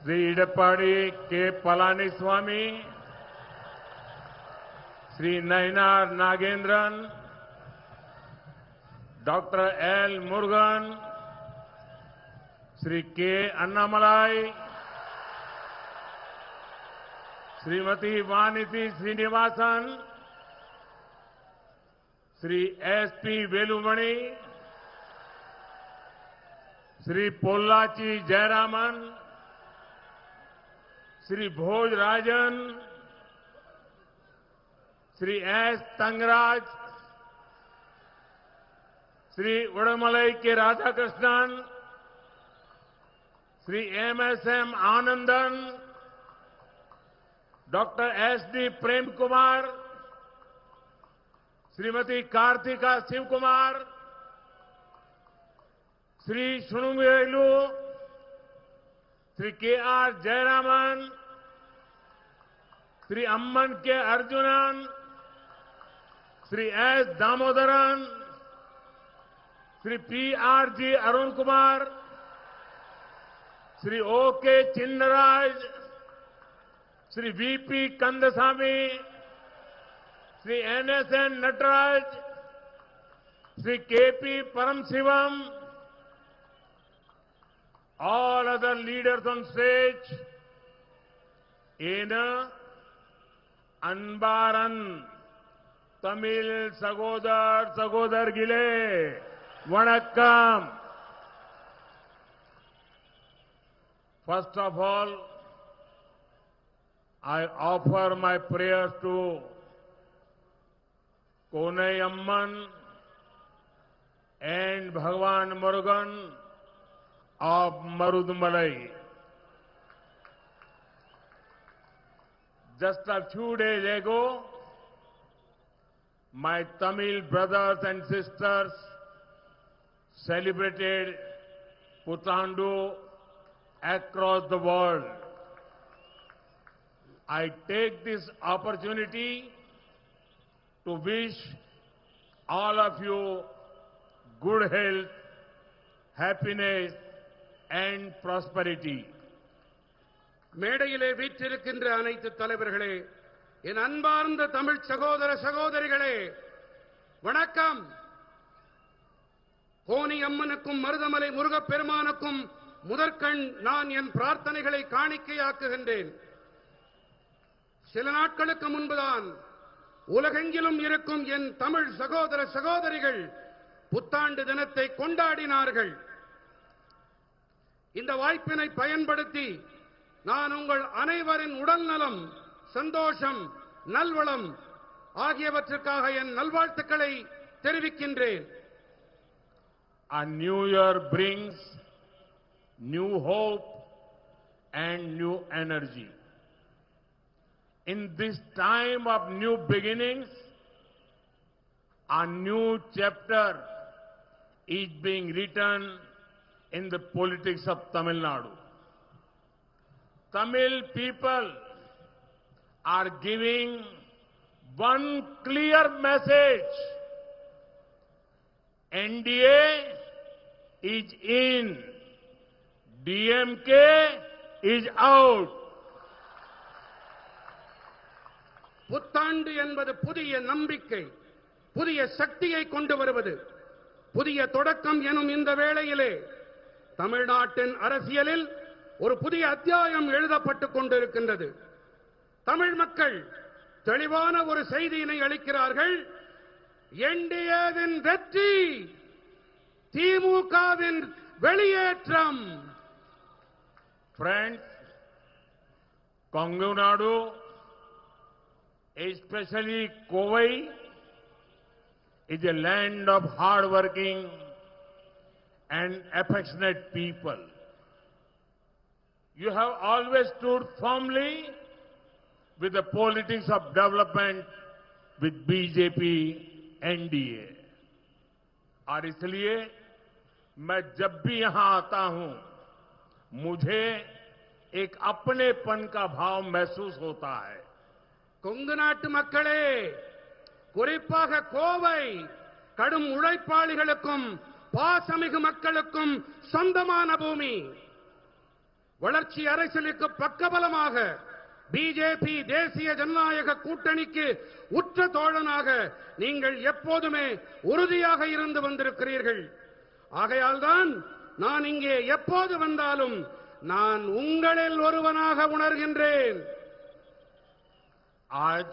Sri Idapadi K. Palaniswamy, Sri Nainar Nagendran, Dr. L. Murugan, Sri K. Annamalai, Srimati Vaniti Srinivasan, Sri S.P. Velumani, Sri Pollachi Jayaraman, Sri Bhoj Rajan, Sri S. Tangraj, Sri Udamalai K. Radhakrishnan, Sri M.S.M. Anandan, Dr. S.D. Prem Kumar, Srimati Karthika Shiv Kumar, Sri Shunungvelu, Sri K.R. Jayaraman, Sri Amman K. Arjunan, Sri S. Damodaran, Sri P.R.G. Arun Kumar, Sri O.K. Chinnaraj, Sri V.P. Kandasamy, Sri N.S.N. Nataraj, Sri K.P. Paramsivam, all other leaders on stage, in Anbaran, Tamil Sagodar Gile, Vanakkam. First of all, I offer my prayers to Konai Amman and Bhagwan Murugan of Marudmalai. Just a few days ago, my Tamil brothers and sisters celebrated Puthandu across the world. I take this opportunity to wish all of you good health, happiness and prosperity. மேடையிலே வீற்றிருக்கின்ற அனைத்து தலைவர்களே, என் அன்பார்ந்த தமிழ் சகோதர சகோதரிகளே, வணக்கம். Coney அம்மனுக்கும் Marudhamalai முருகப்பெருமானுக்கும் முதற்கண் நான் என் பிரார்த்தனைகளை காணிக்கையாக்குகின்றேன். சில நாட்களுக்கு முன்புதான் உலகெங்கிலும் இருக்கும் என் தமிழ் சகோதர சகோதரிகள் புத்தாண்டு தினத்தை கொண்டாடினார்கள். இந்த வாய்ப்பினை பயன்படுத்தி நான் உங்கள் அனைவரின் உடல்நலம், சந்தோஷம், நல்வளம் ஆகியவற்றுக்காக என் நல்வாழ்த்துக்களை தெரிவிக்கின்றேன். A new year brings new hope and new energy. In this time of new beginnings, a new chapter is being written in the politics of Tamil Nadu. Tamil people are giving one clear message. NDA is in, DMK is out. புத்தாண்டு என்பது புதிய நம்பிக்கை, புதிய சக்தியை கொண்டு வருவது. புதிய தொடக்கம் எனும் இந்த வேளையிலே தமிழ்நாட்டின் அரசியலில் ஒரு புதிய அத்தியாயம் எழுதப்பட்டுக் கொண்டிருக்கின்றது. தமிழ் மக்கள் தெளிவான ஒரு செய்தியினை அளிக்கிறார்கள். என்டிஏவின் வெற்றி, திமுகவின் வெளியேற்றம். Friends, Kongu Nadu, especially Kovai, is a land of hard-working and affectionate people. You have always stood firmly with the politics of development with BJP, NDA. और इसलिए मैं जब भी यहां आता हूं, मुझे एक अपनेपन का भाव महसूस होता है. கொங்கு நாட்டு மக்களே, குறிப்பாக கோவை கடும் உழைப்பாளிகளுக்கும் பாசமிகு மக்களுக்கும் சொந்தமான பூமி. வளர்ச்சி அரசியலுக்கு பக்கபலமாக பிஜேபி தேசிய ஜனநாயக கூட்டணிக்கு உற்ற தோழனாக நீங்கள் எப்போதுமே உறுதியாக இருந்து வந்திருக்கிறீர்கள். ஆகையால்தான் நான் இங்கே எப்போது வந்தாலும் நான் உங்களில் ஒருவனாக உணர்கின்றேன். आज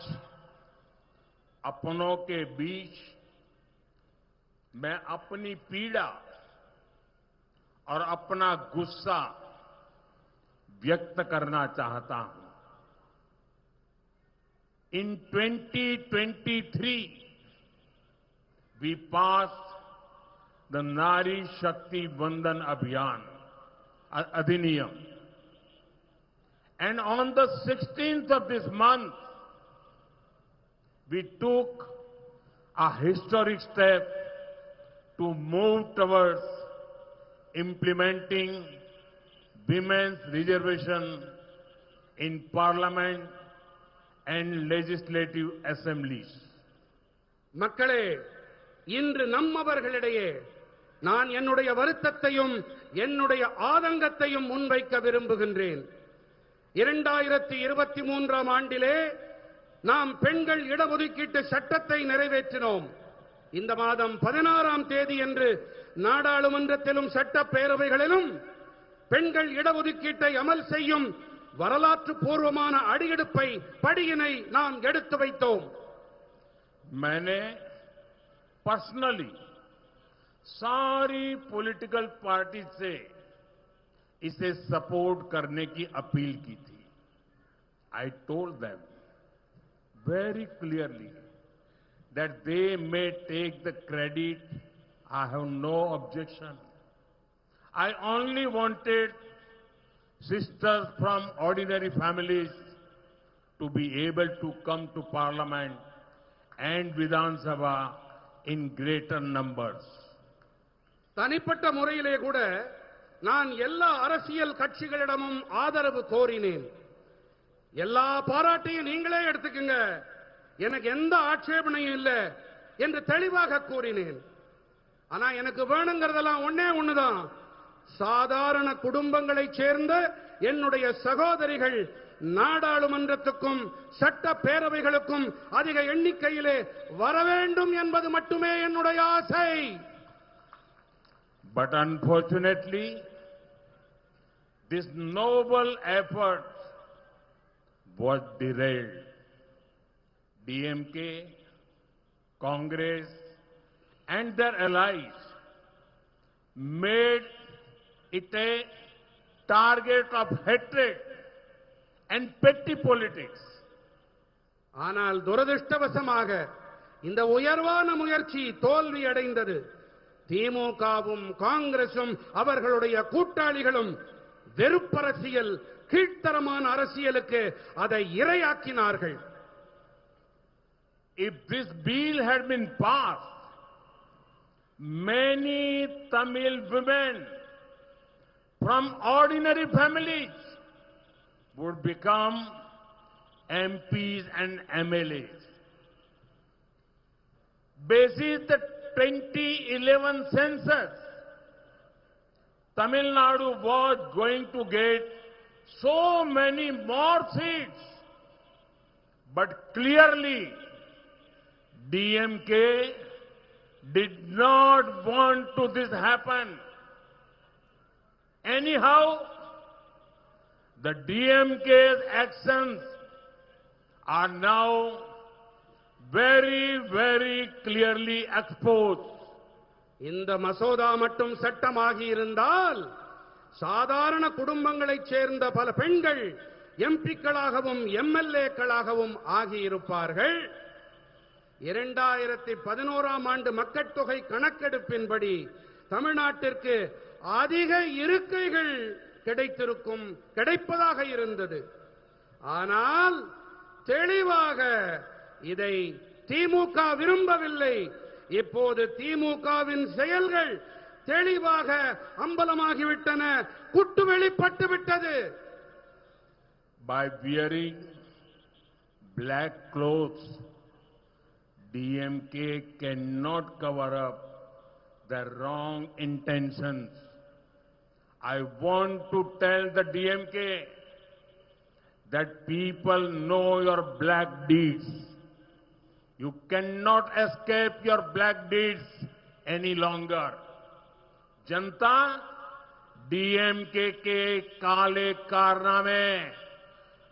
अपनों के बीच मैं अपनी पीड़ा और अपना गुस्सा व्यक्त करना चाहता हूं. In 2023, we passed the Nari Shakti Vandan Abhiyan, Adhiniyam. And on the 16th of this month, we took a historic step to move towards implementing women's reservation in Parliament and legislative assemblies. மக்களே, இன்று நம்மவர்களிடையே நான் என்னுடைய வருத்தத்தையும் என்னுடைய ஆதங்கத்தையும் முன்வைக்க விரும்புகின்றேன். 2023ஆம் ஆண்டிலே நாம் பெண்கள் இடஒதுக்கீட்டு சட்டத்தை நிறைவேற்றினோம். இந்த மாதம் 16ஆம் தேதி என்று நாடாளுமன்றத்திலும் சட்டப்பேரவைகளிலும் பெண்கள் இடஒதுக்கீட்டை அமல் செய்யும் வரலாற்று பூர்வமான அடியெடுப்பை படியினை நாம் எடுத்து வைத்தோம். मैंने पर्सनली सारी पॉलिटिकल पार्टी से इसे सपोर्ट करने की अपील की थी. I told them very clearly that they may take the credit. I have no objection. I only wanted sisters from ordinary families to be able to come to Parliament and Vidhan Sabha in greater numbers. தனிப்பட்ட முறையிலே கூட நான் எல்லா அரசியல் கட்சிகளிடமும் ஆதரவு கோரினேன். எல்லா பாராட்டையும் நீங்களே எடுத்துக்கங்க, எனக்கு எந்த ஆட்சேபனையும் இல்லை என்று தெளிவாக கூறினேன். ஆனா எனக்கு வேணுங்கிறதெல்லாம் ஒண்ணுதான், சாதாரண குடும்பங்களைச் சேர்ந்த என்னுடைய சகோதரிகள் நாடாளுமன்றத்துக்கும் சட்ட பேரவைகளுக்கும் அதிக எண்ணிக்கையிலே வர வேண்டும் என்பது மட்டுமே என்னுடைய ஆசை. But unfortunately, this noble effort was derailed. DMK, Congress and their allies made it a target of hatred and petty politics. ஆனால் துரதிர்ஷ்டவசமாக இந்த உயர்வான முயற்சி தோல்வி அடைந்தது. திமுகவும் காங்கிரசும் அவர்களுடைய கூட்டாளிகளும் வெறுப்பரசியல், கீழ்த்தரமான அரசியலுக்கு அதை இரையாக்கினார்கள். If this bill had been passed, many Tamil women from ordinary families would become MPs and MLAs. Basis the 2011 census, Tamil Nadu was going to get so many more seats, but clearly DMK did not want to this happen. Anyhow, the DMK's actions are now very, very clearly exposed. இந்த மசோதா மட்டும் சட்டமாகி இருந்தால் சாதாரண குடும்பங்களைச் சேர்ந்த பல பெண்கள் எம்பிக்களாகவும் எம்எல்ஏக்களாகவும் ஆகியிருப்பார்கள். 2011ஆம் ஆண்டு மக்கட்தொகை கணக்கெடுப்பின்படி தமிழ்நாட்டிற்கு அதிக இருக்கைகள் கிடைப்பதாக இருந்தது. ஆனால் தெளிவாக இதை திமுக விரும்பவில்லை. இப்போது திமுகவின் செயல்கள் தெளிவாக அம்பலமாகிவிட்டன, குட்டு வெளிப்பட்டு விட்டது. By wearing black clothes, DMK cannot cover up the wrong intentions I want to tell the DMK that people know your black deeds. You cannot escape your black deeds any longer. Janata DMK के काले कारनामे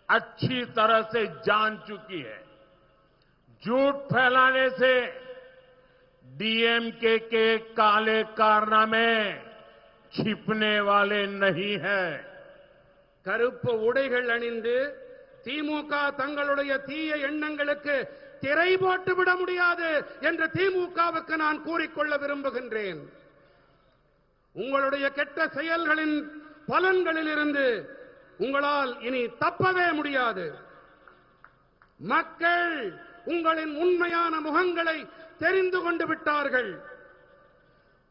अच्छी तरह से जान चुकी है। झूठ फैलाने से डीएमके के काले कारनामे छिपने वाले नहीं है। கருப்பு உடைகள் அணிந்து திமுக தங்களுடைய தீய எண்ணங்களுக்கு திரை போட்டு விட முடியாது என்று திமுகவுக்கு நான் கூறிக்கொள்ள விரும்புகின்றேன். உங்களுடைய கெட்ட செயல்களின் பலன்களிலிருந்து உங்களால் இனி தப்பவே முடியாது. மக்கள் உங்களின் உண்மையான முகங்களை தெரிந்து கொண்டு விட்டார்கள்.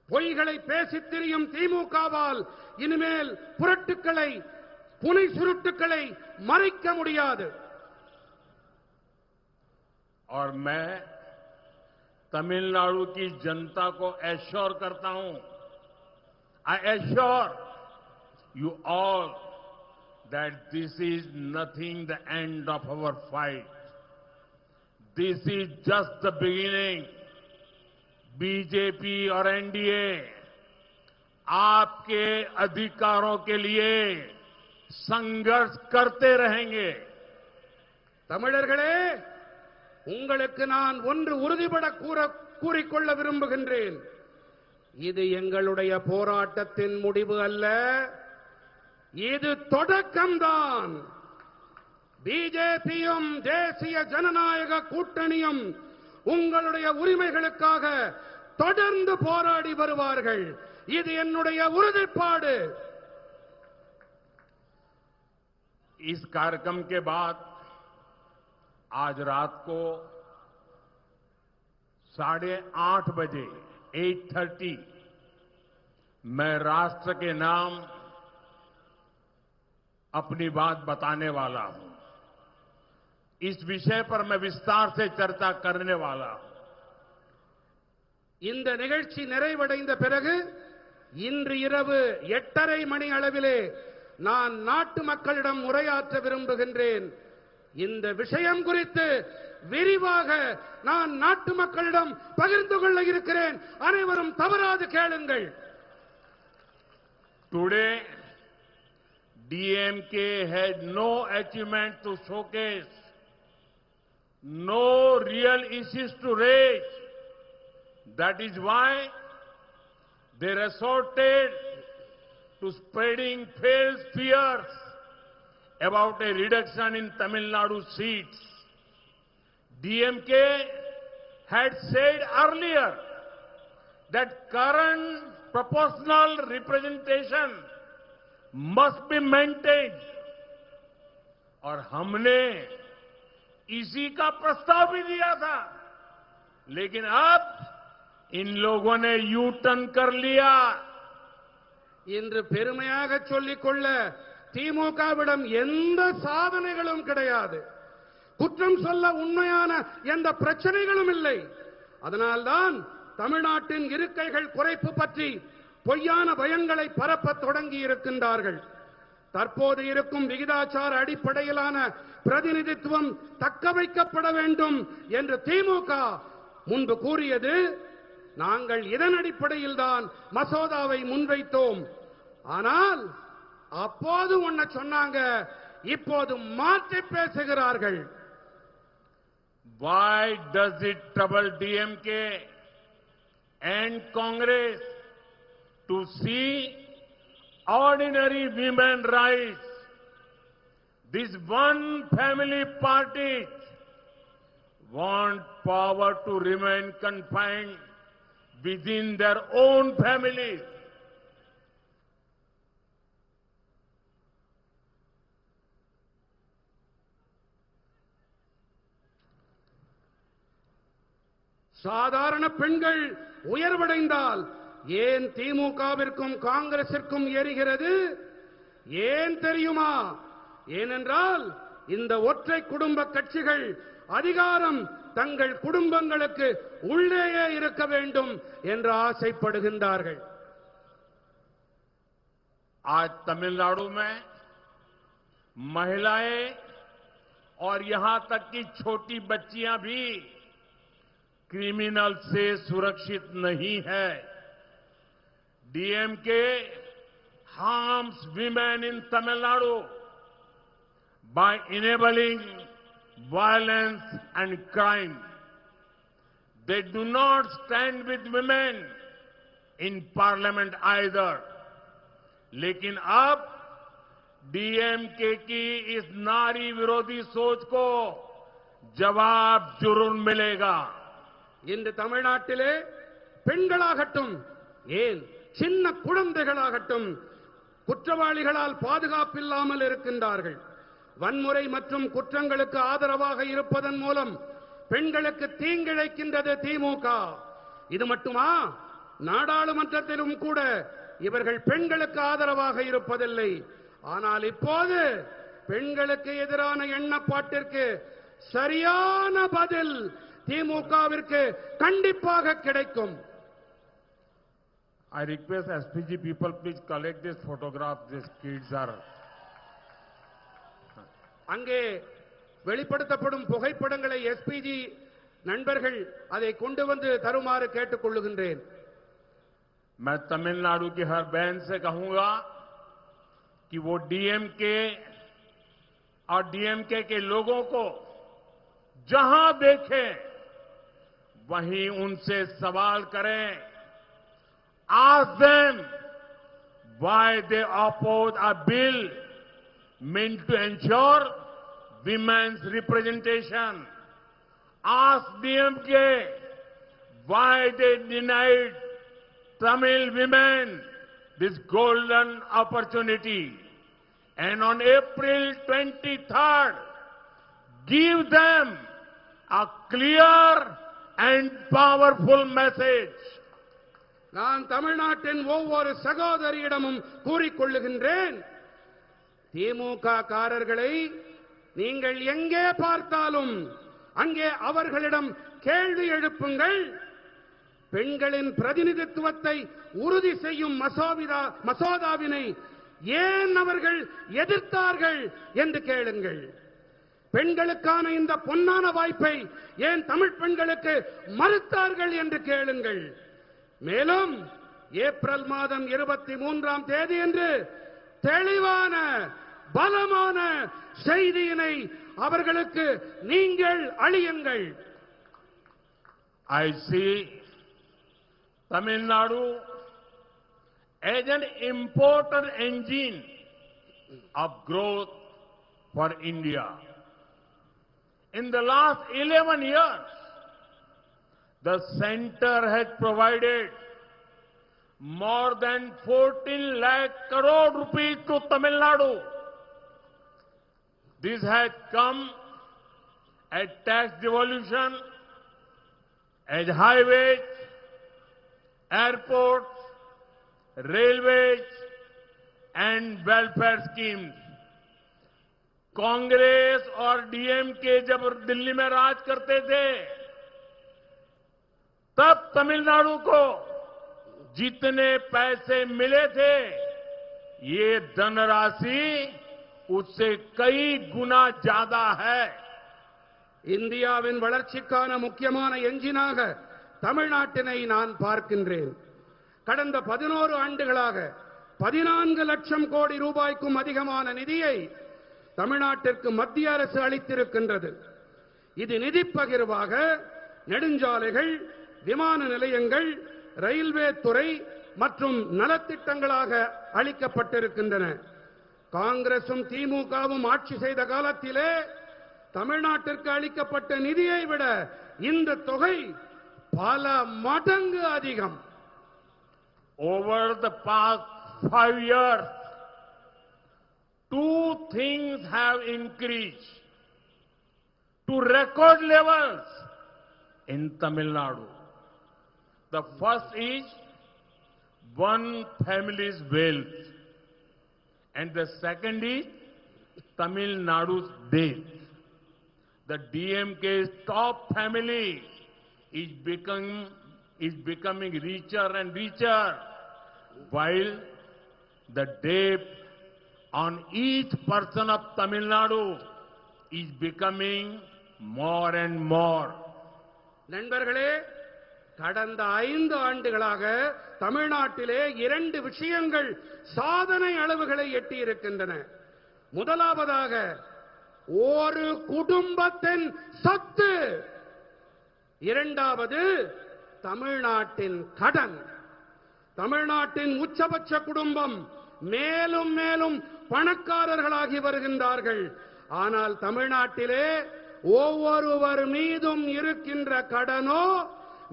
பொய்களை பேசித் திரியும் திமுகவால் இனிமேல் புரட்டுக்களை புனை சுருட்டுக்களை மறைக்க முடியாது. और मैं तमिलनाडु की जनता को एश्योर करता हूं, I assure you all that this is nothing the end of our fight. This is just the beginning. BJP और एनडीए आपके अधिकारों के लिए संघर्ष करते रहेंगे. தமிழர்களே, உங்களுக்கு நான் ஒன்று உறுதிபட கூறிக்கொள்ள விரும்புகின்றேன். இது எங்களுடைய போராட்டத்தின் முடிவு அல்ல, இது தொடக்கம்தான். பிஜேபியும் தேசிய ஜனநாயக கூட்டணியும் உங்களுடைய உரிமைகளுக்காக தொடர்ந்து போராடி வருவார்கள். இது என்னுடைய உறுதிப்பாடு. इस कार्यक्रम के बाद आज रात को 8:30 बजे 8:30 मैं राष्ट्र के नाम अपनी बात बताने वाला हूं. इस विषय पर मैं विस्तार से चर्चा करने वाला हूं. இந்த நிகழ்ச்சி நிறைவடைந்த பிறகு இன்று இரவு 8:30 மணி அளவிலே நான் நாட்டு மக்களிடம் உரையாற்ற விரும்புகின்றேன். இந்த விஷயம் குறித்து விரிவாக நான் நாட்டு மக்களிடம் பகிர்ந்து கொள்ள இருக்கிறேன். அனைவரும் தவறாது கேளுங்கள். Today, DMK had no achievement to showcase, no real issues to raise. That is why they resorted to spreading false fears about a reduction in Tamil Nadu seats. DMK had said earlier that current proportional representation must be maintained. और हमने इसी का प्रस्ताव भी दिया था, लेकिन अब इन लोगों ने यू टर्न कर लिया. இன்று பெருமையாக சொல்லிக்கொள்ள திமுகவிடம் எந்த சாதனைகளும் கிடையாது. குற்றம் சொல்ல உண்மையான எந்த பிரச்சனைகளும் இல்லை. அதனால்தான் தமிழ்நாட்டின் இருக்கைகள் குறைப்பு பற்றி பொய்யான பயங்களை பரப்பத் தொடங்கி இருக்கின்றார்கள். தற்போது இருக்கும் விகிதாச்சார அடிப்படையிலான பிரதிநிதித்துவம் தக்க வைக்கப்பட வேண்டும் என்று திமுக முன்பு கூறியது. நாங்கள் இதன் அடிப்படையில் தான் மசோதாவை முன்வைத்தோம். ஆனால் அப்போது ஒன்ன சொன்னாங்க, இப்போது மாற்றி பேசுகிறார்கள். Why does it trouble DMK and Congress to see ordinary women rights? This one family parties want power to remain confined within their own families. சாதாரண பெண்கள் உயர்வடைந்தால் ஏன் திமுகவிற்கும் காங்கிரசிற்கும் ஏறுகிறது? ஏன் தெரியுமா? ஏனென்றால் இந்த ஒற்றை குடும்ப கட்சிகள் அதிகாரம் தங்கள் குடும்பங்களுக்கு உள்ளேயே இருக்க வேண்டும் என்று ஆசைப்படுகின்றார்கள். आज तमिलनाडु में महिलाएं और यहां तक कि छोटी बच्चियां भी क्रिमिनल से सुरक्षित नहीं है। DMK harms women in Tamil Nadu by enabling violence and crime. They do not stand with women in parliament either. लेकिन अब डीएमके की इस नारी विरोधी सोच को जवाब जरूर मिलेगा। இன்று தமிழ்நாட்டிலே பெண்களாகட்டும் ஏன் சின்ன குழந்தைகளாகட்டும் குற்றவாளிகளால் பாதுகாப்பில்லாமல் இருக்கின்றார்கள். வன்முறை மற்றும் குற்றங்களுக்கு ஆதரவாக இருப்பதன் மூலம் பெண்களுக்கு தீங்கிழைக்கின்றது திமுக. இது மட்டுமா, நாடாளுமன்றத்திலும் கூட இவர்கள் பெண்களுக்கு ஆதரவாக இருப்பதில்லை. ஆனால் இப்போது பெண்களுக்கு எதிரான எண்ணப்பாட்டிற்கு சரியான பதில் திமுகவிற்கு கண்டிப்பாக கிடைக்கும். I request SPG people, please collect this photograph. These kids are. அங்கே வெளிப்படுத்தப்படும் புகைப்படங்களை எஸ்பிஜி நண்பர்கள் அதை கொண்டு வந்து தருமாறு கேட்டுக் கொள்ளுகின்றேன். मैं तमिलनाडु की हर बहन से कहूंगा कि वो डीएमके और डीएमके के लोगों को जहां देखें वहीं उनसे सवाल करें. Ask them why they oppose a bill meant to ensure women's representation. Ask DMK why they denied Tamil women this golden opportunity. And on April 23rd, give them a clear and powerful message. நான் தமிழ்நாட்டின் ஒவ்வொரு சகோதரியிடமும் கூறிக்கொள்ளுகின்றேன், திமுக காரர்களை நீங்கள் எங்கே பார்த்தாலும் அங்கே அவர்களிடம் கேள்வி எழுப்புங்கள். பெண்களின் பிரதிநிதித்துவத்தை உறுதி செய்யும் மசோதாவினை ஏன் அவர்கள் எதிர்த்தார்கள் என்று கேளுங்கள். பெண்களுக்கான இந்த பொன்னான வாய்ப்பை ஏன் தமிழ் பெண்களுக்கு மறுத்தார்கள் என்று கேளுங்கள். மேலும் ஏப்ரல் மாதம் 23ஆம் தேதி என்று தெளிவான பலமான செய்தியினை அவர்களுக்கு நீங்கள் அளியுங்கள். I see Tamil Nadu as an important engine of growth for India. In the last 11 years, the center has provided more than 14 lakh crore rupees to Tamil Nadu. This has come as tax devolution, as highways, airports, railways and welfare schemes. Congress और DMK जब दिल्ली में राज करते थे तब तमिलनाडु को जितने पैसे मिले थे ये धनराशि उससे कई गुना ज्यादा है. இந்தியாவின் வளர்ச்சிக்கான முக்கியமான என்ஜினாக தமிழ்நாட்டினை நான் பார்க்கின்றேன். கடந்த 11 ஆண்டுகளாக 14 லட்சம் கோடி ரூபாய்க்கும் அதிகமான நிதியை தமிழ்நாட்டிற்கு மத்திய அரசு அளித்திருக்கின்றது. இது நிதி பகிர்வாக நெடுஞ்சாலைகள், விமான நிலையங்கள், ரயில்வே துறை மற்றும் நலத்திட்டங்களாக அளிக்கப்பட்டிருக்கின்றன. காங்கிரசும் திமுகவும் ஆட்சி செய்த காலத்திலே தமிழ்நாட்டிற்கு அளிக்கப்பட்ட நிதியை விட இந்த தொகை பல மடங்கு அதிகம். Over the past 5 years, two things have increased to record levels in Tamil Nadu. The first is one family's wealth, and the second is Tamil Nadu's death. The DMK's top family is becoming richer and richer, while the debt on each person of Tamil Nadu is becoming more and more. நண்பர்களே, கடந்த 5 ஆண்டுகளாக தமிழ்நாட்டிலே 2 விஷயங்கள் சாதனை அளவுகளை எட்டி இருக்கின்றன. முதலாவதாக ஒரு குடும்பத்தின் சொத்து, இரண்டாவது தமிழ்நாட்டின் கடன். தமிழ்நாட்டின் உச்சபட்ச குடும்பம் மேலும் மேலும் பணக்காரர்களாகி வருகின்றார்கள். ஆனால் தமிழ்நாட்டிலே ஒவ்வொருவர் மீதும் இருக்கின்ற கடனோ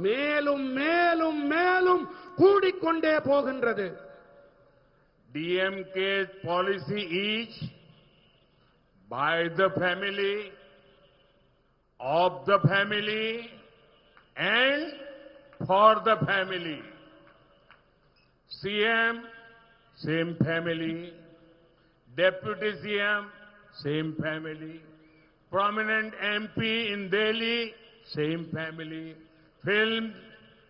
மேலும் மேலும் மேலும் கூடிக்கொண்டே போகின்றது. DMK's policy is by the family, of the family and for the family. CM, same family. Deputy CM, same family. Prominent MP in Delhi, same family. Films,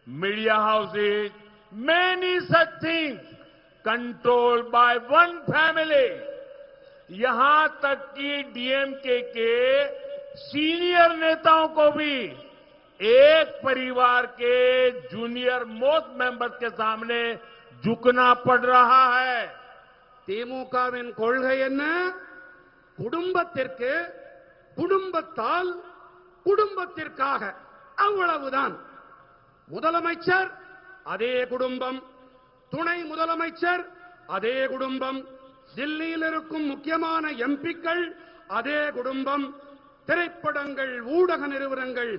media houses, many such things controlled by one family. यहां तक कि DMK के senior नेताओं को भी एक परिवार के जूनियर मोस्ट मेंबर्स के सामने झुकना पड़ रहा है. திமுகவின் கொள்கை என்ன? குடும்பத்திற்கு, குடும்பத்தால், குடும்பத்திற்காக, அவ்வளவுதான். முதலமைச்சர் அதே குடும்பம், துணை முதலமைச்சர் அதே குடும்பம், தில்லியில் இருக்கும் முக்கியமான எம்பிக்கள் அதே குடும்பம், திரைப்படங்கள், ஊடக நிறுவனங்கள்,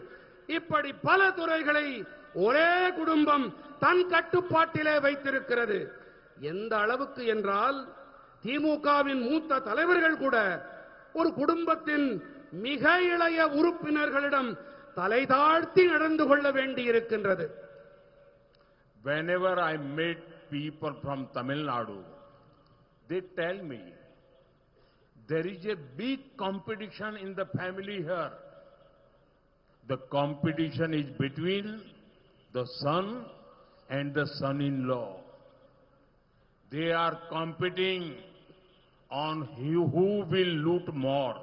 இப்படி பல துறைகளை ஒரே குடும்பம் தன் கட்டுப்பாட்டிலே வைத்திருக்கிறது. எந்த அளவுக்கு என்றால் திமுகவின் மூத்த தலைவர்கள் கூட ஒரு குடும்பத்தின் மிக இளைய உறுப்பினர்களிடம் தலை தாழ்த்தி நடந்து கொள்ள வேண்டியிருக்கின்றது. Whenever I meet people from Tamil Nadu, they tell me there is a big competition in the family here. The competition is between the son and the son-in-law. They are competing on who will loot more.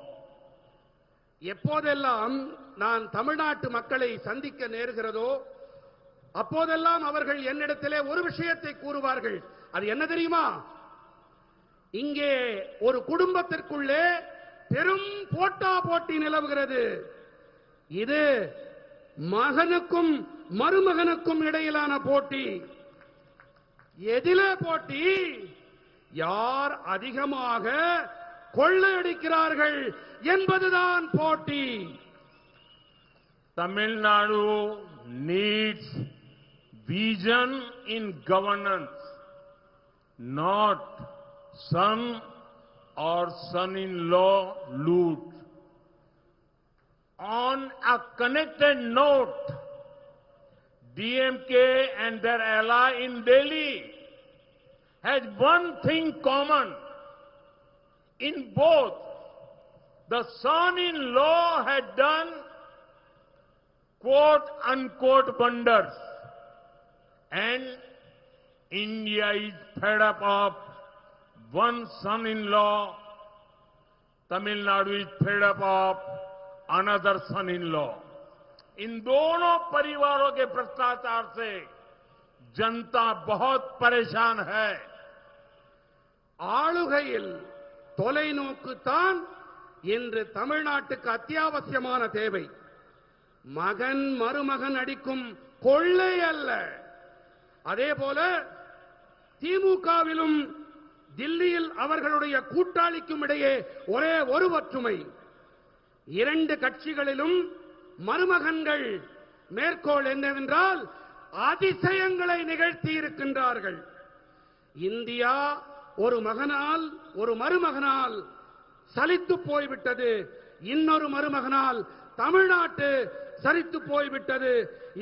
எப்போதெல்லாம் நான் தமிழ்நாட்டு மக்களை சந்திக்க நேர்கிறதோ அப்போதெல்லாம் அவர்கள் என்னிடத்திலே ஒரு விஷயத்தை கூறுவார்கள். அது என்ன தெரியுமா? இங்கே ஒரு குடும்பத்திற்குள்ளே பெரும் போட்டா போட்டி நிலவுகிறது. இது மகனுக்கும் மருமகனுக்கும் இடையிலான போட்டி. எதிலே போட்டி? யார் அதிகமாக கொள்ளையடிக்கிறார்கள் என்பதுதான் போட்டி. Tamil Nadu needs vision in governance, not son or son-in-law loot. On a connected note, DMK and their ally in Delhi has one thing common. In both, the son-in-law had done quote-unquote wonders, and India is fed up of one son-in-law. Tamil Nadu is fed up of another son-in-law. इन दोनों परिवारों के भ्रष्टाचार से जनता बहुत परेशान है. ஆளுகையில் தொலைநோக்கு தான் இன்று தமிழ்நாட்டுக்கு அத்தியாவசியமான தேவை. மகன் மருமகன் அடிக்கும் கொள்ளை அல்ல. அதேபோல திமுகவிலும் தில்லியில் அவர்களுடைய கூட்டாளிக்கும் இடையே ஒரே ஒரு ஒற்றுமை. இரண்டு கட்சிகளிலும் மருமகன்கள் மேற்கோள் என்னவென்றால் அதிசயங்களை நிகழ்த்தி இருக்கின்றார்கள். இந்தியா ஒரு மகனால் ஒரு மருமகனால் சலித்து போய்விட்டது. இன்னொரு மருமகனால் தமிழ்நாட்டு சரித்து போய்விட்டது.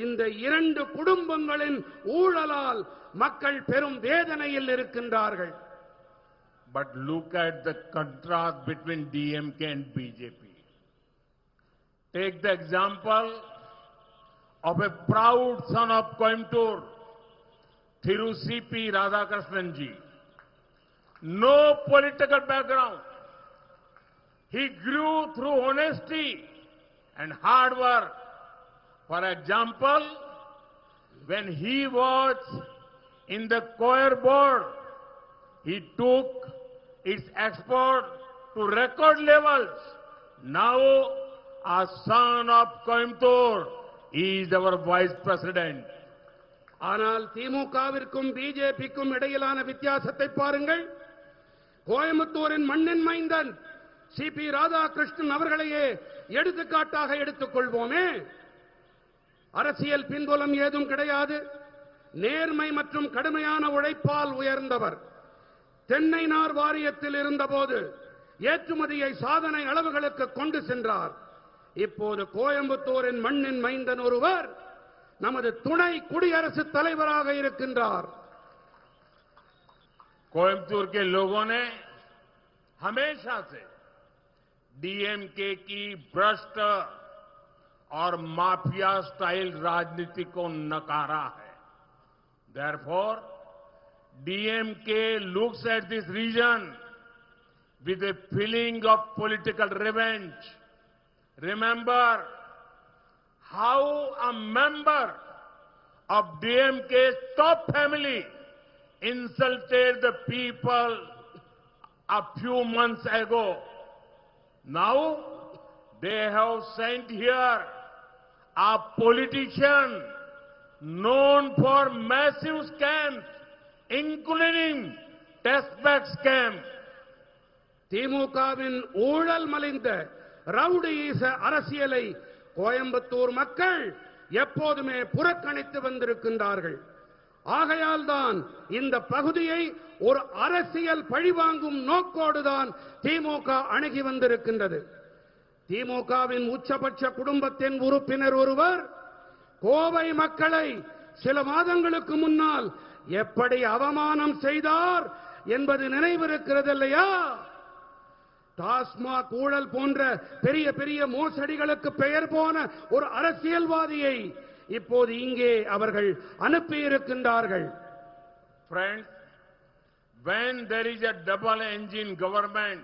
இந்த இரண்டு குடும்பங்களின் ஊழலால் மக்கள் பெரும் வேதனையில் இருக்கின்றார்கள். But look at the contrast between DMK and BJP. Take the example of a proud son of Coimbatore, Thiru C.P. Radhakrishnan ji. no political background. He grew through honesty and hard work. For example, when he was in the choir board, he took its export to record levels. Now, a son of Coimbatore is our vice president. ஆனால் திமுகவிற்கும் பிஜேபிக்கும் இடையிலான வித்தியாசத்தை பாருங்கள். கோயம்புத்தூரின் மண்ணின் மைந்தன் CP Radhakrishnan அவர்களையே எடுத்துக்காட்டாக எடுத்துக் கொள்வோமே. அரசியல் பின்புலம் ஏதும் கிடையாது. நேர்மை மற்றும் கடுமையான உழைப்பால் உயர்ந்தவர். தென்னை நார் வாரியத்தில் இருந்தபோது ஏற்றுமதியை சாதனை அளவுகளுக்கு கொண்டு சென்றார். இப்போது கோயம்புத்தூரின் மண்ணின் மைந்தன் ஒருவர் நமது துணை குடியரசுத் தலைவராக இருக்கின்றார். कोयम्बतूर के लोगों ने हमेशा से डीएमके की भ्रष्ट और माफिया स्टाइल राजनीति को नकारा है. Therefore, DMK looks at this region with a feeling of political revenge. Remember how a member of DMK's top family insulted the people a few months ago. Now they have sent here a politician known for massive scams, including test-back scam. திமுகவின் ஊழல் மலிந்த ரவுடியீச அரசியலை கோயம்புத்தூர் மக்கள் எப்போதுமே புறக்கணித்து வந்திருக்கின்றார்கள். ஆகையால் தான் இந்த பகுதியை ஒரு அரசியல் பழிவாங்கும் நோக்கோடுதான் திமுக அணுகி வந்திருக்கின்றது. திமுகவின் உச்சபட்ச குடும்பத்தின் உறுப்பினர் ஒருவர் கோவை மக்களை சில மாதங்களுக்கு முன்னால் எப்படி அவமானம் செய்தார் என்பது நினைவிருக்கிறது இல்லையா? டாஸ்மாக் ஊழல் போன்ற பெரிய பெரிய மோசடிகளுக்கு பெயர் போன ஒரு அரசியல்வாதியை இப்போது இங்கே அவர்கள் அனுப்பியிருக்கின்றார்கள். Friends, when there is a double engine government,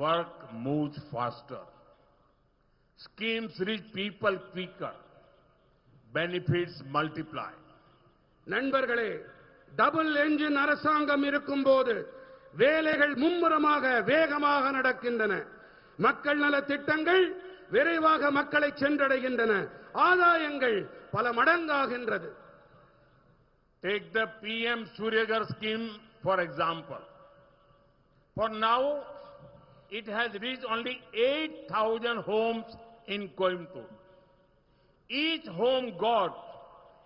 work moves faster. Schemes reach people quicker. Benefits multiply. நண்பர்களே, டபுள் என்ஜின் அரசாங்கம் இருக்கும்போது வேலைகள் மும்முரமாக வேகமாக நடக்கின்றன. மக்கள் நல திட்டங்கள் விரைவாக மக்களை சென்றடைகின்றன. ஆதாயங்கள் பல மடங்காகின்றது. Take the PM Suryagar scheme for example. For now, it has reached only 8,000 homes in Coimbatore. Each home got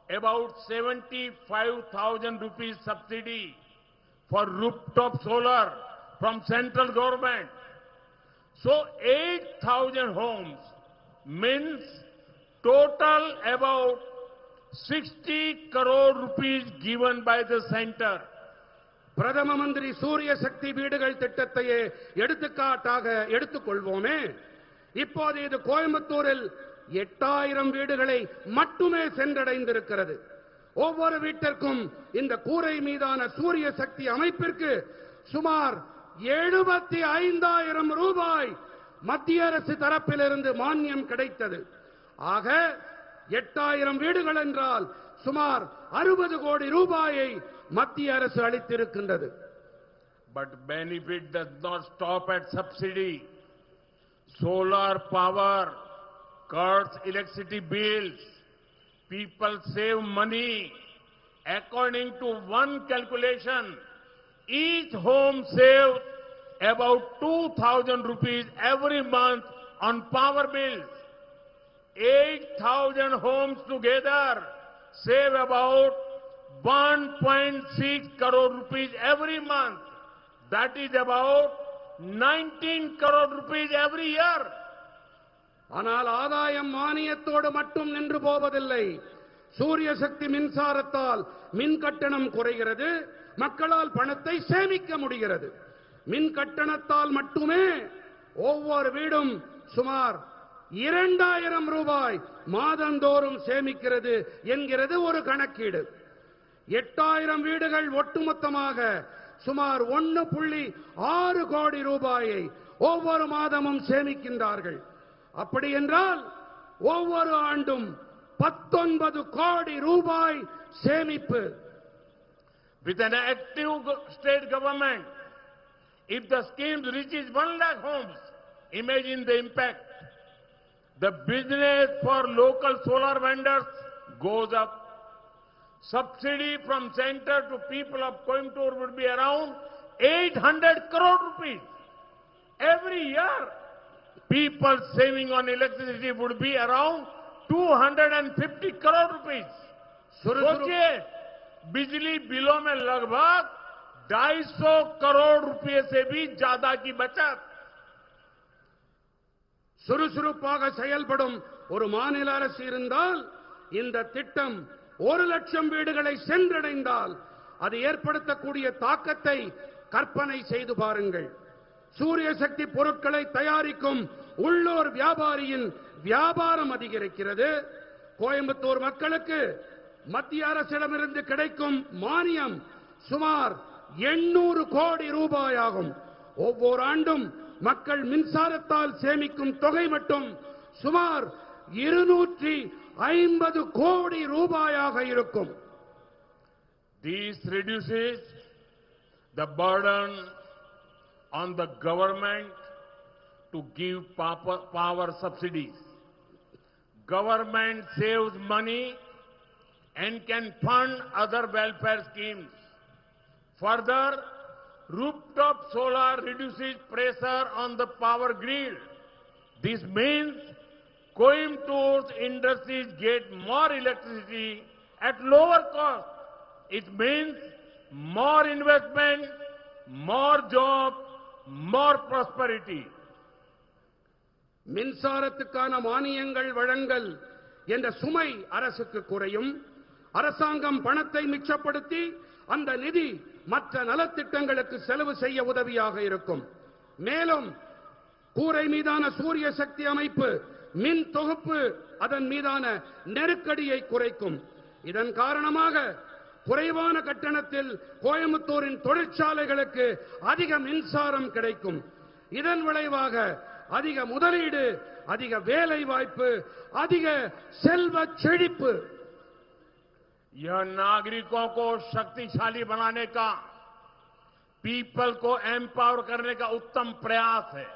about 75,000 rupees subsidy for rooftop solar from central government. So 8,000 homes means total about 60 crore rupees given by the center. பிரதம மந்திரி சூரிய சக்தி வீடுகள் திட்டத்தையே எடுத்துக்காட்டாக எடுத்துக்கொள்வோமே. இப்போது இது கோயம்புத்தூரில் 8,000 வீடுகளை மட்டுமே சென்றடைந்திருக்கிறது. ஒவ்வொரு வீட்டிற்கும் இந்த கூரை மீதான சூரிய சக்தி அமைப்பிற்கு சுமார் 75,000 ரூபாய் மத்திய அரசு தரப்பிலிருந்து மானியம் கிடைத்தது. ஆக 8,000 வீடுகள் என்றால் சுமார் 60 கோடி ரூபாயை மத்திய அரசு அளித்திருக்கின்றது. But benefit does not stop at subsidy. Solar power cuts electricity bills. People save money. According to one calculation, each home saves about 2,000 rupees every month on power bills. 8,000 homes together save about 1.6 crore rupees every month. That is about 19 crore rupees every year. ஆனால் ஆதாயம் மானியத்தோடு மட்டும் நின்று போவதில்லை. சூரிய சக்தி மின்சாரத்தால் மின் கட்டணம் குறைகிறது. மக்களால் பணத்தை சேமிக்க முடிகிறது. மின் கட்டணத்தால் மட்டுமே ஒவ்வொரு வீடும் சுமார் 2,000 ரூபாய் மாதந்தோறும் சேமிக்கிறது என்கிறது ஒரு கணக்கீடு. 8,000 வீடுகள் ஒட்டுமொத்தமாக சுமார் 1.6 கோடி ரூபாயை ஒவ்வொரு மாதமும் சேமிக்கின்றார்கள். அப்படி என்றால் ஒவ்வொரு ஆண்டும் 19 கோடி ரூபாய் சேமிப்பு. With an active state government, if the scheme reaches 1 lakh homes, imagine the impact. The business for local solar vendors goes up. Subsidy from center to people of Coimbatore would be around 800 crore rupees. Every year, people saving on electricity would be around 250 crore rupees. सोचिए, बिजली बिलों में लगभग 250 करोड़ रुपए से भी ज्यादा की बचत. சுறுசுறுப்பாக செயல்படும் ஒரு மாநில அரசு இருந்தால் இந்த திட்டம் 1 லட்சம் வீடுகளை சென்றடைந்தால் அது ஏற்படுத்தக்கூடிய தாக்கத்தை கற்பனை செய்து பாருங்கள். சூரிய சக்தி பொருட்களை தயாரிக்கும் உள்ளூர் வியாபாரியின் வியாபாரம் அதிகரிக்கிறது. கோயம்புத்தூர் மக்களுக்கு மத்திய அரசிடமிருந்து கிடைக்கும் மானியம் சுமார் 800 கோடி ரூபாயாகும். ஒவ்வொரு ஆண்டும் மக்கள் மின்சாரத்தால் சேமிக்கும் தொகை மட்டும் சுமார் 250 கோடி ரூபாயாக இருக்கும். This reduces the burden on the government to give power subsidies. Government saves money and can fund other welfare schemes. Further, rooftop solar reduces pressure on the power grid. This means Coimbatore's industries get more electricity at lower cost. It means more investment, more jobs, more prosperity. மின்சாரத்துக்கான மானியங்கள் வழங்கல் என்ற சுமை அரசுக்கு குறையும். அரசாங்கம் பணத்தை மிச்சப்படுத்தி அந்த நிதி மற்ற நலத்திட்டங்களுக்கு செலவு செய்ய உதவியாக இருக்கும். மேலும் கூரை மீதான சூரிய சக்தி அமைப்பு, மின் தொகுப்பு அதன் மீதான நெருக்கடியை குறைக்கும். இதன் காரணமாக குறைவான கட்டணத்தில் கோயம்புத்தூரின் தொழிற்சாலைகளுக்கு அதிக மின்சாரம் கிடைக்கும். இதன் விளைவாக அதிக முதலீடு, அதிக வேலை வாய்ப்பு, அதிக செல்வ செழிப்பு. यह नागरिकों को शक्तिशाली बनाने का, पीपल को एम्पावर करने का उत्तम प्रयास है.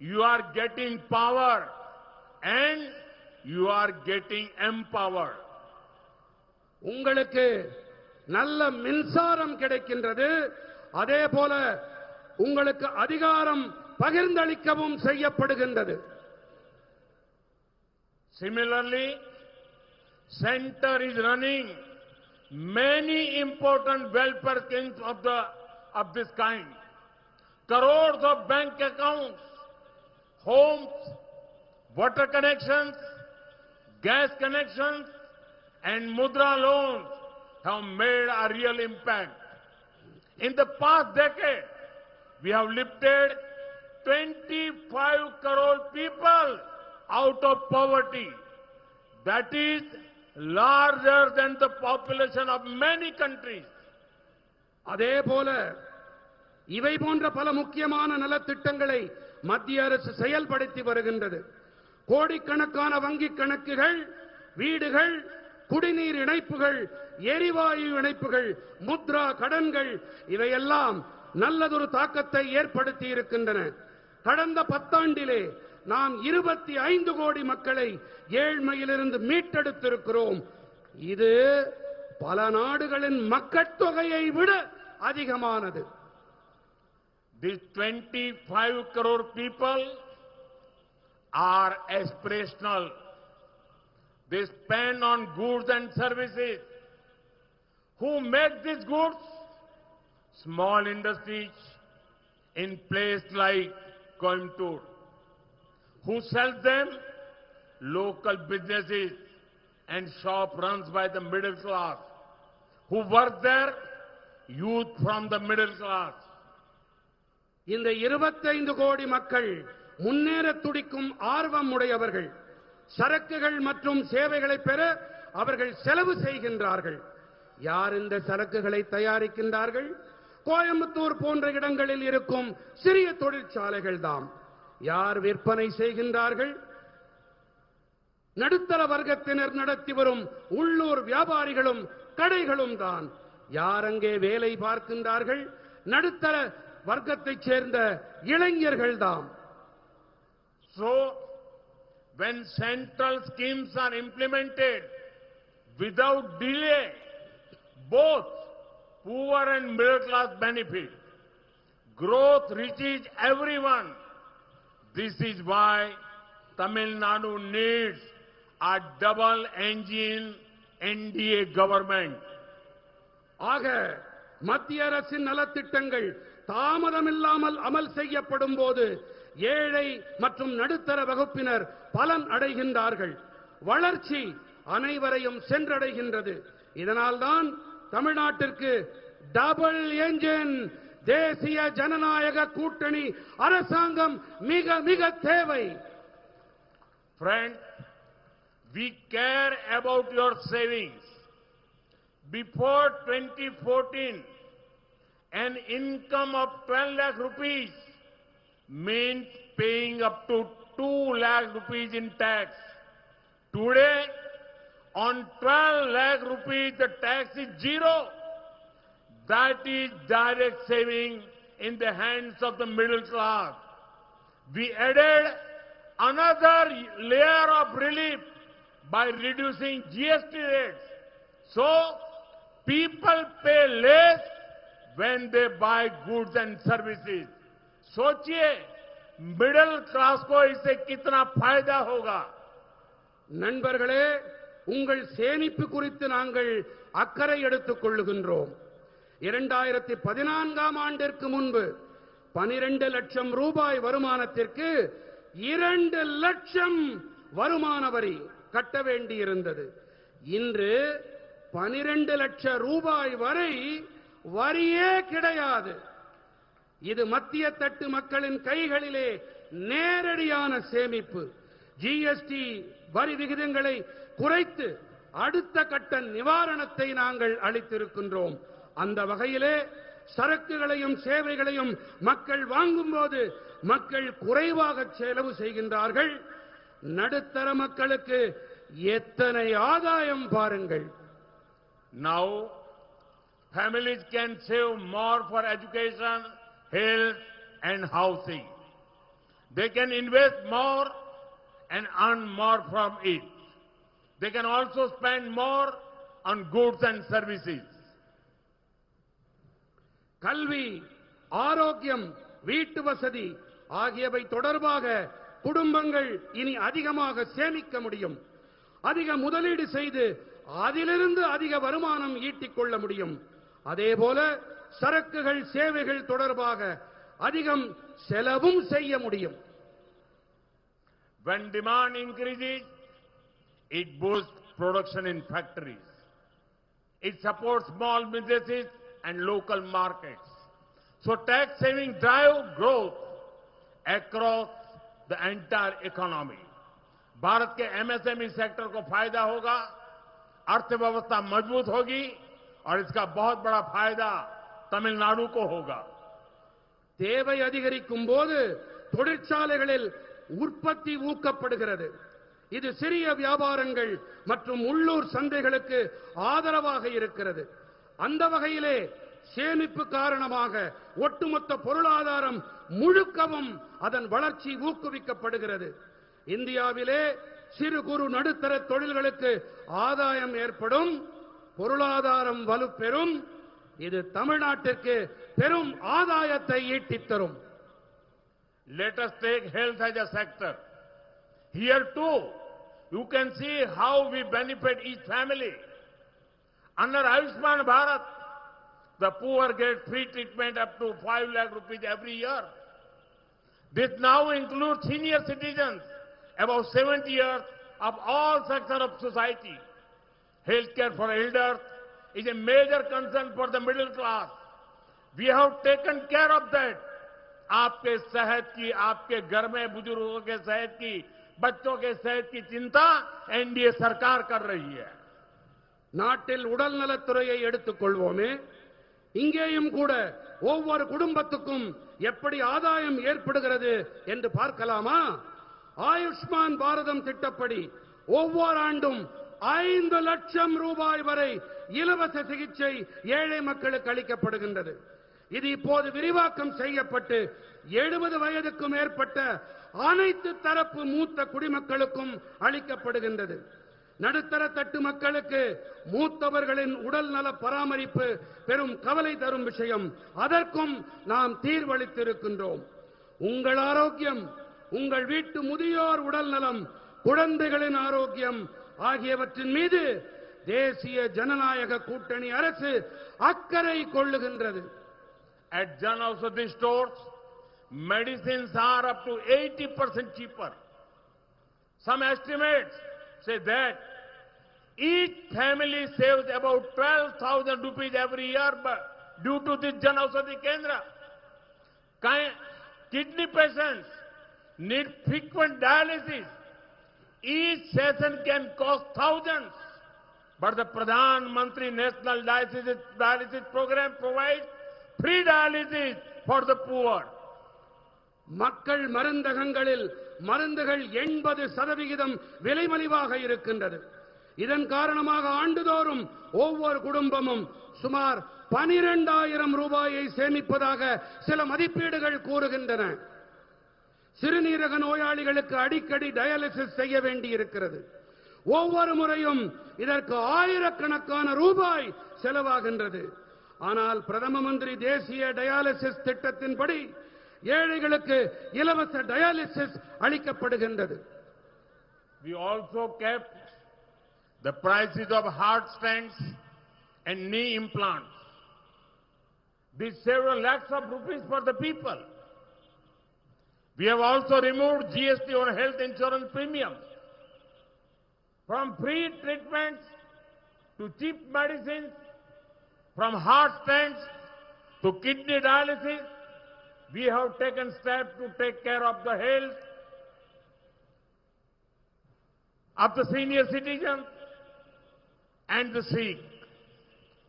You are getting power and you are getting empowered. உங்களுக்கு நல்ல மின்சாரம் கிடைக்கின்றது, அதே போல உங்களுக்கு அதிகாரம் பகிர்ந்தளிக்கவும் செய்யப்படுகின்றது. Similarly, Center is running many important welfare schemes of this kind. Crores of bank accounts, homes, water connections, gas connections, and Mudra loans have made a real impact. In the past decade, we have lifted 25 crore people out of poverty. That is larger than the population of many countries. அதே போல இவை போன்ற பல முக்கியமான நலத்திட்டங்களை மத்திய அரசு செயல்படுத்தி வருகின்றது. கோடிக்கணக்கான வங்கிக் கணக்குகள், வீடுகள், குடிநீர் இணைப்புகள், எரிவாயு இணைப்புகள், முத்ரா கடன்கள் இவையெல்லாம் நல்லதொரு தாக்கத்தை ஏற்படுத்தி இருக்கின்றன. கடந்த 10 ஆண்டிலே நாம் 25 கோடி மக்களை ஏழ்மையிலிருந்து மீட்டெடுத்திருக்கிறோம். இது பல நாடுகளின் மக்கள் தொகையை விட அதிகமானது. These 25 crore people are aspirational. They spend on goods and services. Who make these goods? Small industries in place like Coimbatore. Who sells them? Local businesses and shop runs by the middle class. Who work there? Youth from the middle class. இந்த 25 கோடி மக்கள் முன்னேற துடிக்கும் ஆர்வம் உடையவர்கள். சரக்குகள் மற்றும் சேவைகளை பெற அவர்கள் செலவு செய்கின்றார்கள். யார் இந்த சரக்குகளை தயாரிக்கின்றார்கள்? கோயம்புத்தூர் போன்ற இடங்களில் இருக்கும் சிறிய தொழிற்சாலைகள் தாம். யார் விற்பனை செய்கின்றார்கள்? நடுத்தர வர்க்கத்தினர் நடத்தி வரும் உள்ளூர் வியாபாரிகளும் கடைகளும் தான். யார் அங்கே வேலை பார்க்கின்றார்கள்? நடுத்தர வர்க்கத்தைச் சேர்ந்த இளைஞர்கள் தாம். So, when central schemes are implemented without delay, both poor and middle class benefit. Growth reaches everyone. This is why Tamil Nadu needs a double engine NDA government. ஆக மத்திய அரசின் நலத்திட்டங்கள் தாமதமில்லாமல் அமல் செய்யப்படும் போது ஏழை மற்றும் நடுத்தர வகுப்பினர் பலன் அடைகின்றார்கள். வளர்ச்சி அனைவரையும் சென்றடைகின்றது. இதனால்தான் தமிழ்நாட்டிற்கு டபுள் என்ஜின் தேசிய ஜனநாயக கூட்டணி அரசாங்கம் மிக மிக தேவை. Friend, we care about your savings. Before 2014, an income of 12 lakh rupees meant paying up to 2 lakh rupees in tax. Today, on 12 lakh rupees, the tax is zero. That is direct saving in the hands of the middle class. We added another layer of relief by reducing GST rates. So, people pay less when they buy goods and services. सोचिए middle class को इससे कितना फायदा होगा. நண்பர்களே, உங்கள் சேமிப்பு குறித்து நாங்கள் அக்கறை எடுத்துக் கொள்ளுகின்றோம். 2014ஆம் ஆண்டிற்கு முன்பு 12 லட்சம் ரூபாய் வருமானத்திற்கு 2 லட்சம் வருமான வரி கட்ட வேண்டியிருந்தது. இன்று 12 லட்சம் ரூபாய் வரை வரியே கிடையாது. இது மத்திய தட்டு மக்களின் கைகளிலே நேரடியான சேமிப்பு. ஜிஎஸ்டி வரி விகிதங்களை குறைத்து அடுத்த கட்ட நிவாரணத்தை நாங்கள் அளித்திருக்கின்றோம். அந்த வகையிலே சரக்குகளையும் சேவைகளையும் மக்கள் வாங்கும்போது மக்கள் குறைவாக செலவு செய்கின்றார்கள். நடுத்தர மக்களுக்கு எத்தனை ஆதாயம் பாருங்கள். Now, families can save more for education, health and housing. They can invest more and earn more from it. They can also spend more on goods and services. கல்வி, ஆரோக்கியம், வீட்டு வசதி ஆகியவை தொடர்பாக குடும்பங்கள் இனி அதிகமாக சேமிக்க முடியும். அதிக முதலீடு செய்து அதிலிருந்து அதிக வருமானம் ஈட்டிக் கொள்ள முடியும். அதேபோல சரக்குகள் சேவைகள் தொடர்பாக அதிகம் செலவும் செய்ய முடியும். When demand increases, it boosts production in factories. It supports small businesses and local markets. So tax saving drive growth across the entire economy. Bharat के एमएसएमई सेक्टर को फायदा होगा, अर्थव्यवस्था मजबूत होगी और इसका बहुत बड़ा फायदा तमिलनाडु को होगा. தேவை அதிகரிக்கும் போது தொழிற்சாலைகளில் உற்பத்தி ஊக்கப்படுகிறது. இது சிறிய வியாபாரங்கள் மற்றும் உள்ளூர் சந்தைகளுக்கு ஆதரவாக இருக்கிறது. அந்த வகையிலே சேமிப்பு காரணமாக ஒட்டுமொத்த பொருளாதாரம் முழுக்கவும் அதன் வளர்ச்சி ஊக்குவிக்கப்படுகிறது. இந்தியாவிலே சிறு குறு நடுத்தர தொழில்களுக்கு ஆதாயம் ஏற்படும், பொருளாதாரம் வலுப்பெறும். இது தமிழ்நாட்டிற்கு பெரும் ஆதாயத்தை ஈட்டித் தரும். Let us take health as a sector. Here too, you can see how we benefit each family. Under Ayushman Bharat, the poor get free treatment up to 5 lakh rupees every year. This now includes senior citizens above 70 years of all sectors of society. Healthcare for elders is a major concern for the middle class. We have taken care of that. आपके सेहत की, आपके घर में बुजुर्गों के सेहत की, बच्चों के सेहत की चिंता एनडीए सरकार कर रही है. நாட்டில் உடல் நலத்துறையை எடுத்துக் கொள்வோமே, இங்கேயும் கூட ஒவ்வொரு குடும்பத்துக்கும் எப்படி ஆதாயம் ஏற்படுகிறது என்று பார்க்கலாமா? ஆயுஷ்மான் பாரதம் திட்டப்படி ஒவ்வொரு ஆண்டும் 5 லட்சம் ரூபாய் வரை இலவச சிகிச்சை ஏழை மக்களுக்கு அளிக்கப்படுகின்றது. இது இப்போது விரிவாக்கம் செய்யப்பட்டு 70 வயதுக்கு மேற்பட்ட அனைத்து தரப்பு மூத்த குடிமக்களுக்கும் அளிக்கப்படுகின்றது. நடுத்தர தட்டு மக்களுக்கு மூத்தவர்களின் உடல் நல பராமரிப்பு பெரும் கவலை தரும் விஷயம். அதற்கும் நாம் தீர்வளித்திருக்கின்றோம். உங்கள் ஆரோக்கியம், உங்கள் வீட்டு முதியோர் உடல் நலம், குழந்தைகளின் ஆரோக்கியம் ஆகியவற்றின் மீது தேசிய ஜனநாயக கூட்டணி அரசு அக்கறை கொள்ளுகின்றது. At Jan Aushadhi stores, medicines are up to 80% cheaper. Some estimates say that each family saves about 12,000 rupees every year due to this Jan Aushadhi Kendra. Kidney patients need frequent dialysis. Each session can cost thousands. But the Pradhan Mantri National Dialysis Program provides free dialysis for the poor. மக்கள் மருந்தகங்களில் மருந்துகள் 80% விலை மலிவாக இருக்கின்றது. இதன் காரணமாக ஆண்டுதோறும் ஒவ்வொரு குடும்பமும் சுமார் 12,000 ரூபாயை சேமிப்பதாக சில மதிப்பீடுகள் கூறுகின்றன. சிறுநீரக நோயாளிகளுக்கு அடிக்கடி டயாலிசிஸ் செய்ய வேண்டியிருக்கிறது. ஒவ்வொரு முறையும் இதற்கு ஆயிரக்கணக்கான ரூபாய் செலவாகின்றது. ஆனால் பிரதம மந்திரி தேசிய டயாலிசிஸ் திட்டத்தின்படி ஏழைகளுக்கு இலவச dialysis அளிக்கப்படுகின்றது. We also kept the prices of heart stents and knee implants. These several lakhs of rupees for the people. We have also removed GST on health insurance premiums. From free treatments to cheap medicines, from heart stents to kidney dialysis, we have taken steps to take care of the health of the senior citizens and the sick.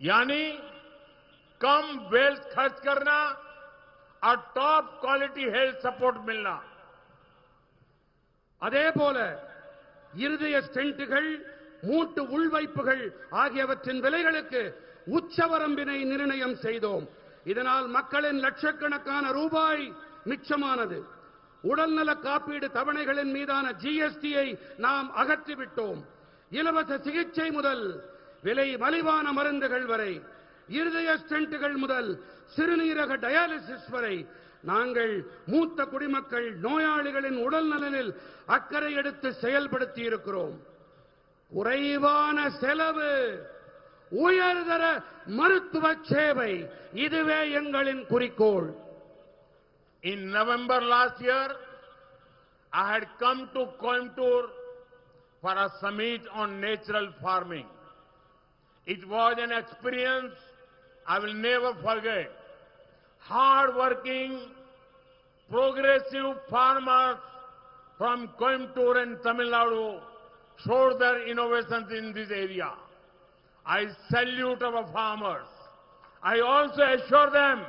यानी कम wealth खर्च करना और top quality health support मिलना. அதேபோல இருதய ஸ்டென்ட்கள், மூட்டு உள்வைப்புகள் ஆகியவற்றின் விலைகளுக்கு உச்சவரம்பினை நிர்ணயம் செய்தோம். இதனால் மக்களின் லட்சக்கணக்கான ரூபாய் மிச்சமானது. உடல்நல காப்பீடு தவணைகளின் மீதான ஜிஎஸ்டியை நாம் அகற்றிவிட்டோம். இலவச சிகிச்சை முதல் விலை மலிவான மருந்துகள் வரை, இருதய ஸ்டென்ட்கள் முதல் சிறுநீரக டயாலிசிஸ் வரை நாங்கள் மூத்த குடிமக்கள் நோயாளிகளின் உடல் நலனில் அக்கறை எடுத்து செயல்படுத்தி இருக்கிறோம். குறைவான செலவு, உயர்தர மருத்துவ சேவை, இதுவே எங்களின் குறிக்கோள். In November last year, I had come to Coimbatore for a summit on natural farming. It was an experience I will never forget. Hard-working, progressive farmers from Coimbatore and Tamil Nadu showed their innovations in this area. I salute our farmers. I also assure them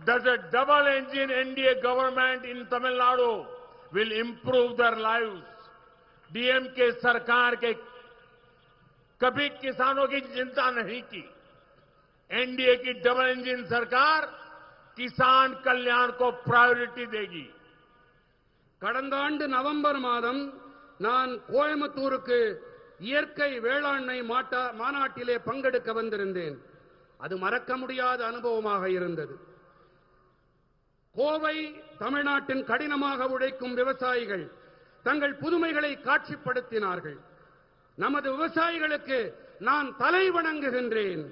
that the double-engine NDA government in Tamil Nadu will improve their lives. DMK सरकार के कभी किसानों की चिंता नहीं की. NDA की double engine सरकार किसान कल्याण को प्रायोरिटी देगी. கடந்த ஆண்டு நவம்பர் மாதம் நான் கோயம்புத்தூருக்கு இயற்கை வேளாண்மை மாநாட்டிலே பங்கெடுக்க வந்திருந்தேன். அது மறக்க முடியாத அனுபவமாக இருந்தது. கோவை தமிழ்நாட்டின் கடினமாக உழைக்கும் விவசாயிகள் தங்கள் புதுமைகளை காட்சிப்படுத்தினார்கள். நமது விவசாயிகளுக்கு நான் தலை வணங்குகின்றேன்.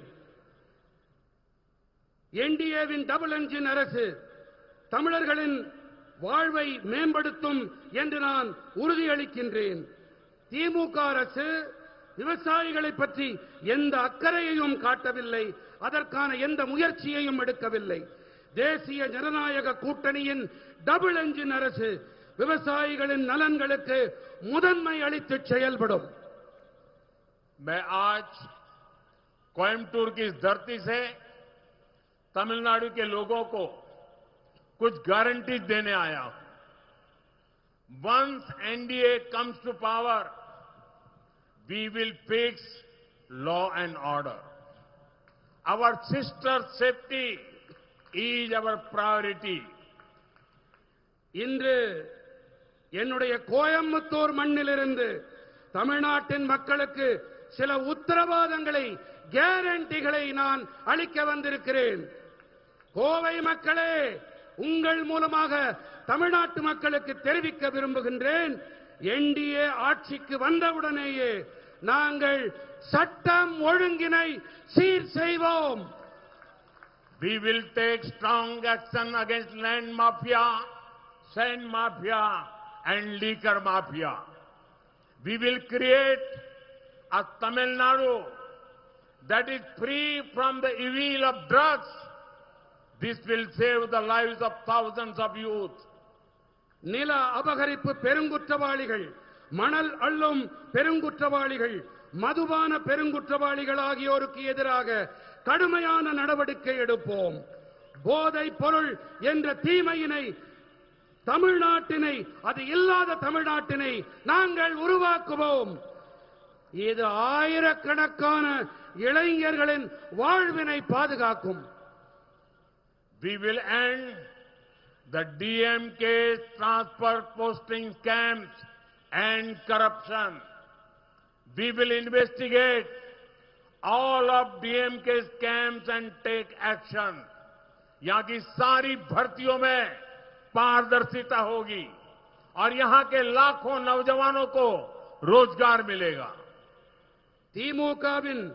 என்டிஏவின் டபுள் என்ஜின் அரசு தமிழர்களின் வாழ்வை மேம்படுத்தும் என்று நான் உறுதியளிக்கின்றேன். திமுக அரசு விவசாயிகளை பற்றி எந்த அக்கறையையும் காட்டவில்லை, அதற்கான எந்த முயற்சியையும் எடுக்கவில்லை. தேசிய ஜனநாயக கூட்டணியின் டபுள் என்ஜின் அரசு விவசாயிகளின் நலன்களுக்கு முதன்மை அளித்து செயல்படும். मैं आज कोयम्बटूर की इस धरती से तमिलनाडु के लोगों को कुछ गारंटी देने आया हूं। Once NDA comes to power, we will fix law and order. Our sisters' safety is our priority. இன்று என்னுடைய கோயம்புத்தூர் மண்ணிலிருந்து தமிழ்நாட்டின் மக்களுக்கு சில உத்தரவாதங்களை கேரண்டிகளை நான் அளிக்க வந்திருக்கிறேன். கோவை மக்களே, உங்கள் மூலமாக தமிழ்நாட்டு மக்களுக்கு தெரிவிக்க விரும்புகின்றேன். என்டிஏ ஆட்சிக்கு வந்தவுடனேயே நாங்கள் சட்டம் ஒழுங்கினை சீர் செய்வோம். We will take strong action against land mafia, sand mafia and liquor mafia. We will create a Tamil Nadu that is free from the evil of drugs. This will save the lives of thousands of youth. நில அபகரிப்பு பெருங்குற்றவாளிகள், மணல் அள்ளும் பெருங்குற்றவாளிகள், மதுபான பெருங்குற்றவாளிகள் ஆகியோருக்கு எதிராக கடுமையான நடவடிக்கை எடுப்போம். போதைப் பொருள் என்ற தீமையினை, தமிழ்நாட்டினை, அது இல்லாத தமிழ்நாட்டினை நாங்கள் உருவாக்குவோம். இது ஆயிரக்கணக்கான இளைஞர்களின் வாழ்வினை பாதுகாக்கும். We will end the DMK's transfer posting scams and corruption. We will investigate all of DMK scams and take action. यहां की सारी भर्तियों में पारदर्शिता होगी और यहां के लाखों नौजवानों को रोजगार मिलेगा. திமுகவின்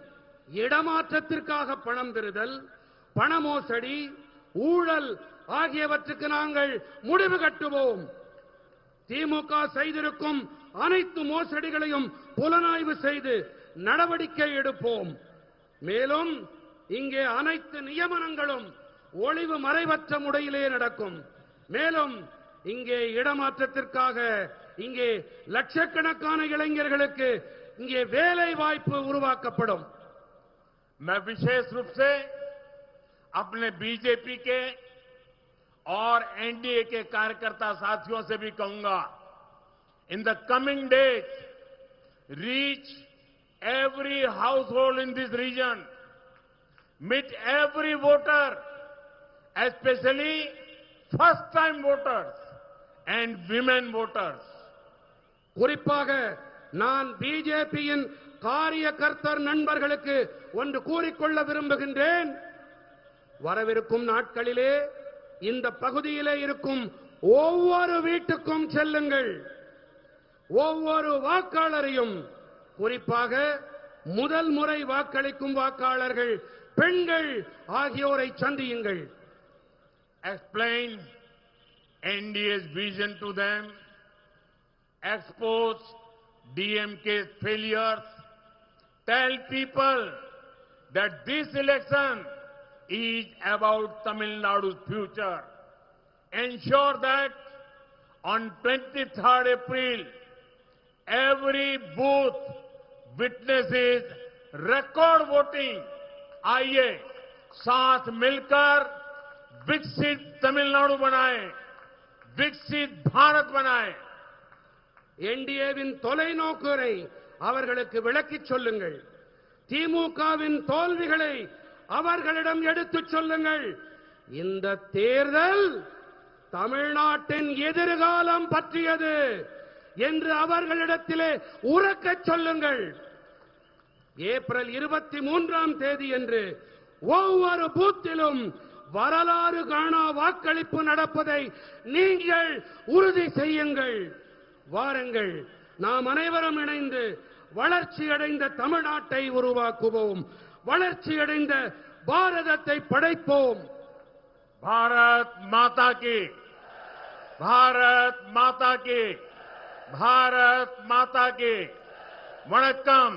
இடமாற்றத்திற்காக பணம் பெறுதல், பண மோசடி, ஊழல் ஆகியவற்றுக்கு நாங்கள் முடிவு கட்டுவோம். திமுக செய்திருக்கும் அனைத்து மோசடிகளையும் புலனாய்வு செய்து நடவடிக்கை எடுப்போம். மேலும் இங்கே அனைத்து நியமனங்களும் ஒளிவு மறைவற்ற முறையிலே நடக்கும். மேலும் இங்கே இடமாற்றத்திற்காக இங்கே லட்சக்கணக்கான இளைஞர்களுக்கு இங்கே வேலை வாய்ப்பு உருவாக்கப்படும். मैं विशेष रूप से अपने बीजेपी के और एनडीए के कार्यकर्ता साथियों से भी कहूंगा, in the coming days reach every household in this region, meet every voter, especially first time voters and women voters. குறிப்பாக நான் பிஜேபியின் காரியகர்த்தர் நண்பர்களுக்கு ஒன்று கூறிக்கொள்ள விரும்புகின்றேன். வரவிருக்கும் நாட்களிலே இந்த பகுதியிலே இருக்கும் ஒவ்வொரு வீட்டுக்கும் செல்லுங்கள். ஒவ்வொரு வாக்காளரையும், குறிப்பாக முதல் முறை வாக்களிக்கும் வாக்காளர்கள், பெண்கள் ஆகியோரை சந்தியுங்கள். Explain NDA's vision to them, expose DMK's failures, tell people that this election is about Tamil Nadu's future. Ensure that on 23rd April, every booth witnesses record voting. आइए साथ मिलकर विकसित तमिलनाडु बनाएं, विकसित भारत बनाएं. என்டிஏவின் தொலைநோக்கை அவர்களுக்கு விளக்கிச் சொல்லுங்கள். திமுகவின் தோல்விகளை அவர்களிடம் எடுத்துச் சொல்லுங்கள். இந்த தேர்தல் தமிழ்நாட்டின் எதிர்காலம் பற்றியது என்று அவர்களிடத்திலே உரக்கச் சொல்லுங்கள். ஏப்ரல் 23ஆம் தேதியன்று ஒவ்வொரு பூத்திலும் வரலாறு காணா வாக்களிப்பு நடப்பதை நீங்கள் உறுதி செய்யுங்கள். வாருங்கள், நாம் அனைவரும் இணைந்து வளர்ச்சியடைந்த தமிழ்நாட்டை உருவாக்குவோம், வளர்ச்சியடைந்த பாரதத்தை படைப்போம். भारत माता की, भारत माता की, भारत माता की. वणक्कम.